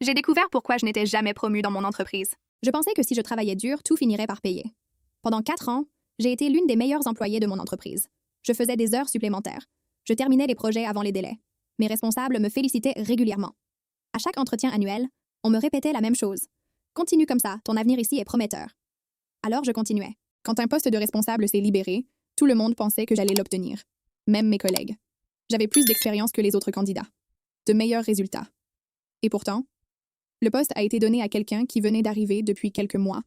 J'ai découvert pourquoi je n'étais jamais promue dans mon entreprise. Je pensais que si je travaillais dur, tout finirait par payer. Pendant 4 ans, j'ai été l'une des meilleures employées de mon entreprise. Je faisais des heures supplémentaires. Je terminais les projets avant les délais. Mes responsables me félicitaient régulièrement. À chaque entretien annuel, on me répétait la même chose. Continue comme ça, ton avenir ici est prometteur. Alors je continuais. Quand un poste de responsable s'est libéré, tout le monde pensait que j'allais l'obtenir. Même mes collègues. J'avais plus d'expérience que les autres candidats. De meilleurs résultats. Et pourtant, le poste a été donné à quelqu'un qui venait d'arriver depuis quelques mois.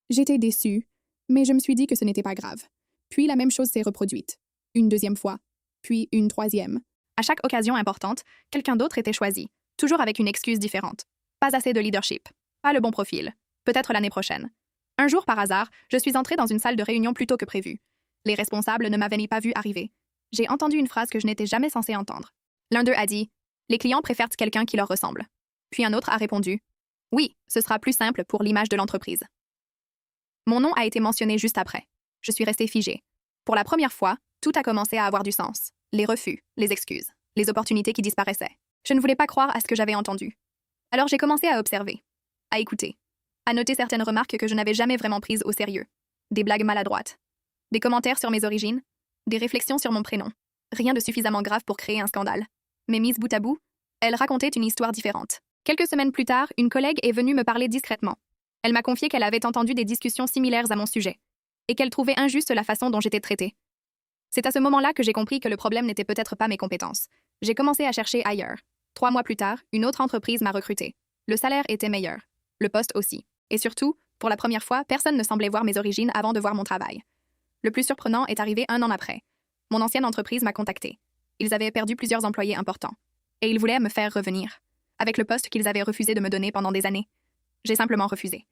J'étais déçue, mais je me suis dit que ce n'était pas grave. Puis la même chose s'est reproduite. Une deuxième fois, puis une troisième. À chaque occasion importante, quelqu'un d'autre était choisi, toujours avec une excuse différente. Pas assez de leadership, pas le bon profil, peut-être l'année prochaine. Un jour, par hasard, je suis entrée dans une salle de réunion plus tôt que prévu. Les responsables ne m'avaient pas vu arriver. J'ai entendu une phrase que je n'étais jamais censée entendre. L'un d'eux a dit « Les clients préfèrent quelqu'un qui leur ressemble ». Puis un autre a répondu « Oui, ce sera plus simple pour l'image de l'entreprise ». Mon nom a été mentionné juste après. Je suis restée figée. Pour la première fois, tout a commencé à avoir du sens. Les refus, les excuses, les opportunités qui disparaissaient. Je ne voulais pas croire à ce que j'avais entendu. Alors j'ai commencé à observer, à écouter, à noter certaines remarques que je n'avais jamais vraiment prises au sérieux. Des blagues maladroites, des commentaires sur mes origines, des réflexions sur mon prénom. Rien de suffisamment grave pour créer un scandale. Mais mises bout à bout, elles racontaient une histoire différente. Quelques semaines plus tard, une collègue est venue me parler discrètement. Elle m'a confié qu'elle avait entendu des discussions similaires à mon sujet, et qu'elle trouvait injuste la façon dont j'étais traitée. C'est à ce moment-là que j'ai compris que le problème n'était peut-être pas mes compétences. J'ai commencé à chercher ailleurs. 3 mois plus tard, une autre entreprise m'a recrutée. Le salaire était meilleur. Le poste aussi. Et surtout, pour la première fois, personne ne semblait voir mes origines avant de voir mon travail. Le plus surprenant est arrivé 1 an après. Mon ancienne entreprise m'a contactée. Ils avaient perdu plusieurs employés importants. Et ils voulaient me faire revenir, avec le poste qu'ils avaient refusé de me donner pendant des années. J'ai simplement refusé.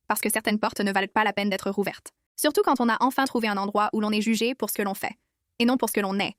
Parce que certaines portes ne valent pas la peine d'être rouvertes. Surtout quand on a enfin trouvé un endroit où l'on est jugé pour ce que l'on fait, et non pour ce que l'on est.